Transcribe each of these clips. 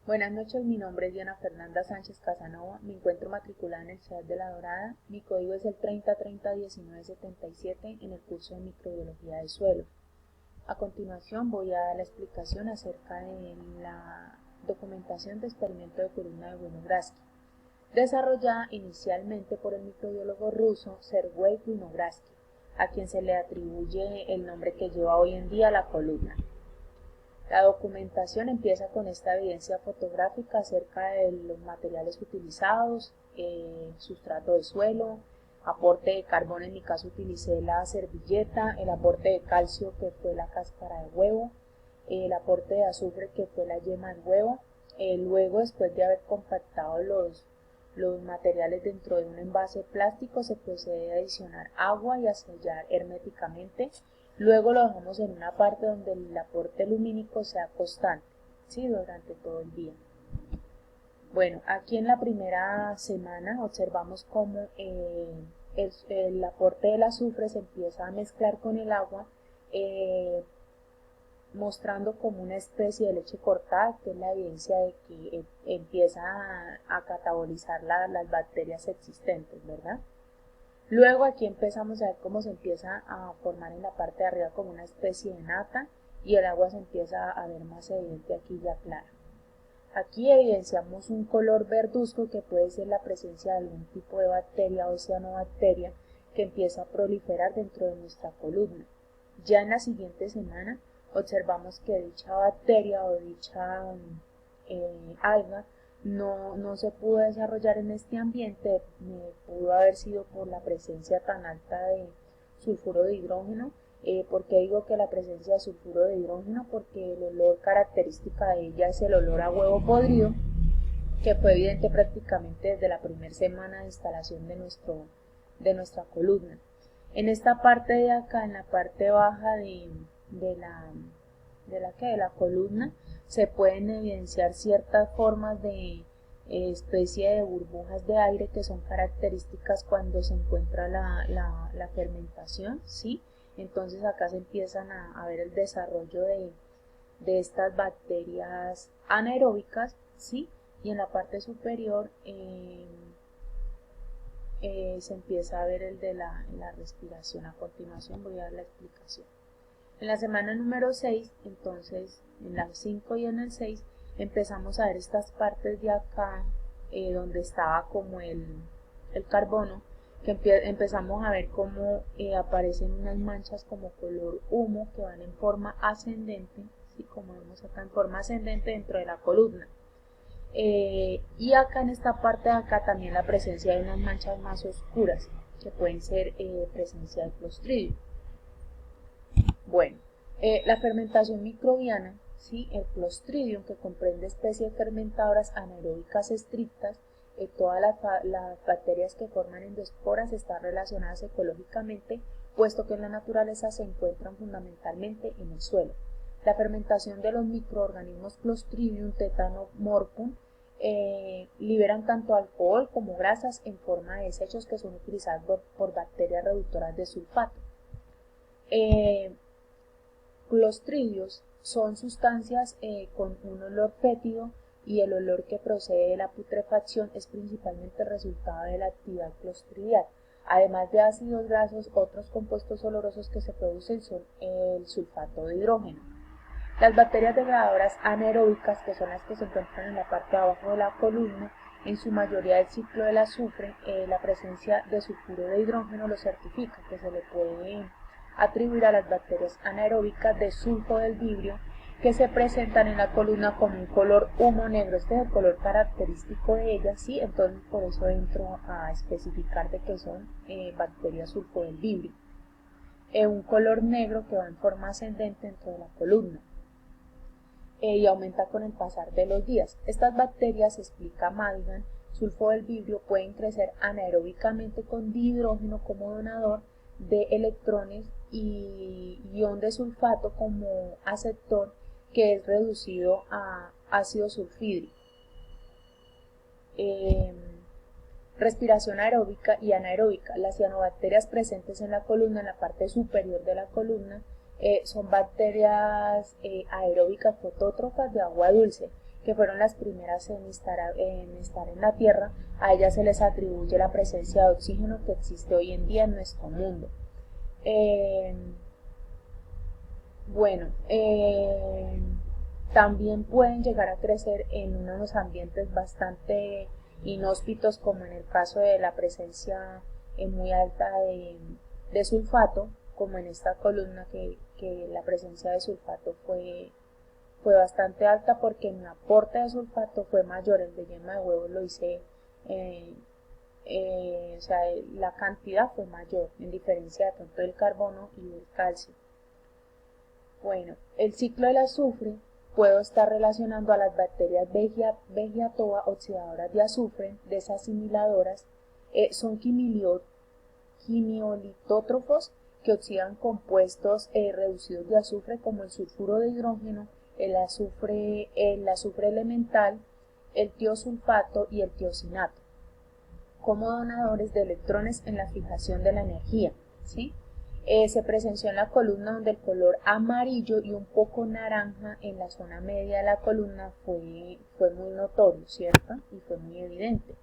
Buenas noches, mi nombre es Diana Fernanda Sánchez Casanova, me encuentro matriculada en el CEAD de La Dorada, mi código es el 30301977 en el curso de microbiología de suelo. A continuación voy a dar la explicación acerca de la documentación de experimento de columna de Winogradsky, desarrollada inicialmente por el microbiólogo ruso Sergei Winogradsky, a quien se le atribuye el nombre que lleva hoy en día la columna. La documentación empieza con esta evidencia fotográfica acerca de los materiales utilizados, sustrato de suelo, aporte de carbono, en mi caso utilicé la servilleta, el aporte de calcio que fue la cáscara de huevo, el aporte de azufre que fue la yema del huevo. Luego, después de haber compactado los materiales dentro de un envase plástico, se procede a adicionar agua y a sellar herméticamente. Luego lo dejamos en una parte donde el aporte lumínico sea constante, ¿sí? Durante todo el día. Bueno, aquí en la primera semana observamos cómo el aporte del azufre se empieza a mezclar con el agua, mostrando como una especie de leche cortada, que es la evidencia de que empieza a catabolizar las bacterias existentes, ¿verdad? Luego aquí empezamos a ver cómo se empieza a formar en la parte de arriba como una especie de nata y el agua se empieza a ver más evidente aquí ya clara. Aquí evidenciamos un color verduzco que puede ser la presencia de algún tipo de bacteria o cianobacteria que empieza a proliferar dentro de nuestra columna. Ya en la siguiente semana observamos que dicha bacteria o dicha alga no se pudo desarrollar en este ambiente, pudo haber sido por la presencia tan alta de sulfuro de hidrógeno. ¿Por qué digo que la presencia de sulfuro de hidrógeno? Porque el olor característica de ella es el olor a huevo podrido, que fue evidente prácticamente desde la primera semana de instalación de nuestra columna. En esta parte de acá, en la parte baja de la columna, se pueden evidenciar ciertas formas de especie de burbujas de aire que son características cuando se encuentra la fermentación, ¿sí? Entonces acá se empiezan a ver el desarrollo de estas bacterias anaeróbicas, ¿sí? Y en la parte superior se empieza a ver el de la respiración. A continuación voy a dar la explicación. En la semana número 6, entonces en la 5 y en el 6, empezamos a ver estas partes de acá donde estaba como el carbono, que empezamos a ver cómo aparecen unas manchas como color humo que van en forma ascendente, ¿sí? Como vemos acá en forma ascendente dentro de la columna. Y acá en esta parte de acá también la presencia de unas manchas más oscuras que pueden ser presencia de Clostridium. Bueno, la fermentación microbiana, ¿sí? El Clostridium, que comprende especies fermentadoras anaeróbicas estrictas, todas las bacterias que forman endoesporas están relacionadas ecológicamente, puesto que en la naturaleza se encuentran fundamentalmente en el suelo. La fermentación de los microorganismos Clostridium tetanomorphum liberan tanto alcohol como grasas en forma de desechos que son utilizados por bacterias reductoras de sulfato. Clostridios son sustancias con un olor fétido y el olor que procede de la putrefacción es principalmente resultado de la actividad clostridial. Además de ácidos grasos, otros compuestos olorosos que se producen son el sulfato de hidrógeno. Las bacterias degradadoras anaeróbicas, que son las que se encuentran en la parte de abajo de la columna, en su mayoría del ciclo del azufre, la presencia de sulfuro de hidrógeno lo certifica, que se le puede atribuir a las bacterias anaeróbicas de sulfo del vibrio, que se presentan en la columna con un color humo negro. Este es el color característico de ellas, ¿sí? Entonces por eso entro a especificar de que son bacterias sulfo del vibrio. Un color negro que va en forma ascendente dentro de la columna. Y aumenta con el pasar de los días. Estas bacterias, explica Madigan, sulfo del vibrio, pueden crecer anaeróbicamente con dihidrógeno como donador de electrones y ion de sulfato como aceptor, que es reducido a ácido sulfídrico. Respiración aeróbica y anaeróbica. Las cianobacterias presentes en la columna, en la parte superior de la columna, son bacterias aeróbicas fotótrofas de agua dulce. que fueron las primeras en estar en la Tierra, a ellas se les atribuye la presencia de oxígeno que existe hoy en día en nuestro mundo. Bueno, también pueden llegar a crecer en unos ambientes bastante inhóspitos, como en el caso de la presencia muy alta de sulfato, como en esta columna que la presencia de sulfato fue bastante alta, porque mi aporte de sulfato fue mayor. El de yema de huevo lo hice, o sea, la cantidad fue mayor en diferencia tanto del carbono y del calcio. Bueno, el ciclo del azufre puedo estar relacionando a las bacterias Vegiatoba oxidadoras de azufre, desasimiladoras. Son quimiolitótrofos que oxidan compuestos reducidos de azufre, como el sulfuro de hidrógeno, el azufre elemental, el tiosulfato y el tiosinato, como donadores de electrones en la fijación de la energía, ¿sí? Se presenció en la columna, donde el color amarillo y un poco naranja en la zona media de la columna fue muy notorio, ¿cierto? Y fue muy evidente.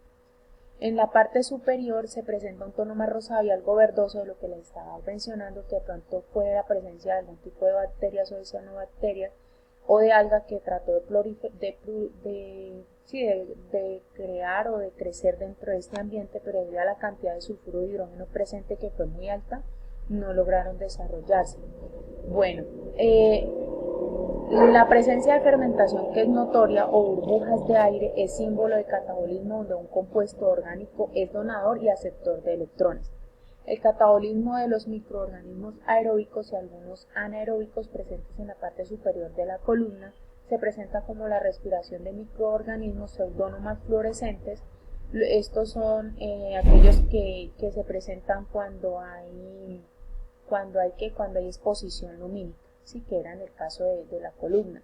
En la parte superior se presenta un tono más rosado y algo verdoso, de lo que les estaba mencionando, que de pronto fue la presencia de algún tipo de bacterias o de cianobacterias o de alga que trató de crear o de crecer dentro de este ambiente, pero debido a la cantidad de sulfuro de hidrógeno presente, que fue muy alta, no lograron desarrollarse. Bueno, la presencia de fermentación, que es notoria, o burbujas de aire, es símbolo de catabolismo, donde un compuesto orgánico es donador y aceptor de electrones. El catabolismo de los microorganismos aeróbicos y algunos anaeróbicos presentes en la parte superior de la columna se presenta como la respiración de microorganismos pseudónomas fluorescentes. Estos son aquellos que se presentan cuando hay exposición lumínica, ¿sí? Que era en el caso de la columna.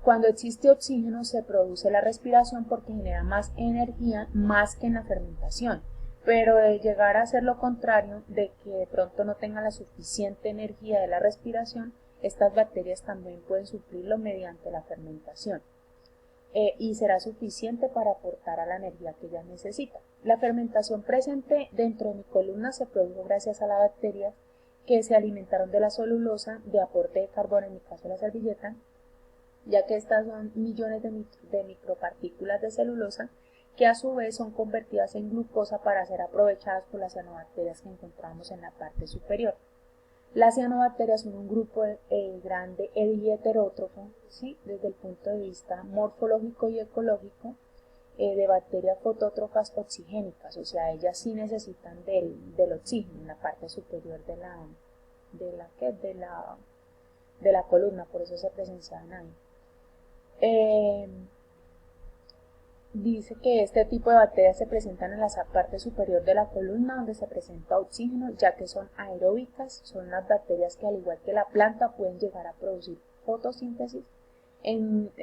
Cuando existe oxígeno se produce la respiración, porque genera más energía más que en la fermentación, pero de llegar a ser lo contrario, de que de pronto no tengan la suficiente energía de la respiración, estas bacterias también pueden suplirlo mediante la fermentación. Y será suficiente para aportar a la energía que ellas necesitan. La fermentación presente dentro de mi columna se produjo gracias a las bacterias que se alimentaron de la celulosa de aporte de carbono, en mi caso la servilleta, ya que estas son millones de micropartículas de celulosa que a su vez son convertidas en glucosa para ser aprovechadas por las cianobacterias que encontramos en la parte superior. Las cianobacterias son un grupo grande y heterótrofo, ¿sí? Desde el punto de vista morfológico y ecológico, de bacterias fotótrofas oxigénicas, o sea, ellas sí necesitan del oxígeno en la parte superior de la columna, por eso se presenciaban ahí. Dice que este tipo de bacterias se presentan en la parte superior de la columna, donde se presenta oxígeno, ya que son aeróbicas. Son las bacterias que, al igual que la planta, pueden llegar a producir fotosíntesis.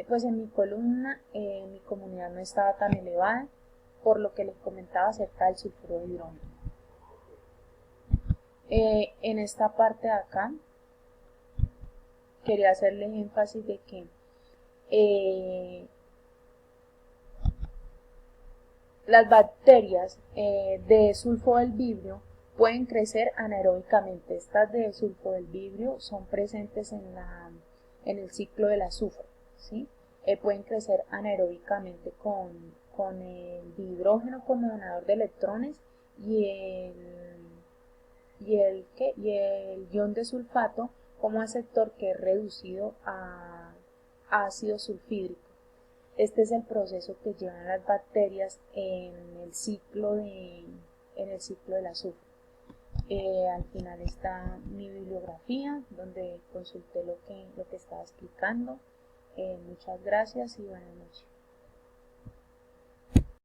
Pues en mi columna, mi comunidad no estaba tan elevada, por lo que les comentaba acerca del sulfuro de hidrógeno. En esta parte de acá quería hacerles énfasis de que las bacterias de sulfo del vibrio pueden crecer anaeróbicamente. Estas de sulfo del vibrio son presentes en el ciclo del azufre, ¿sí? Pueden crecer anaeróbicamente con el hidrógeno como donador de electrones y el ion de sulfato como aceptor, que es reducido a ácido sulfídrico. Este es el proceso que llevan las bacterias en el ciclo del azufre. Al final está mi bibliografía, donde consulté lo que estaba explicando. Muchas gracias y buenas noches.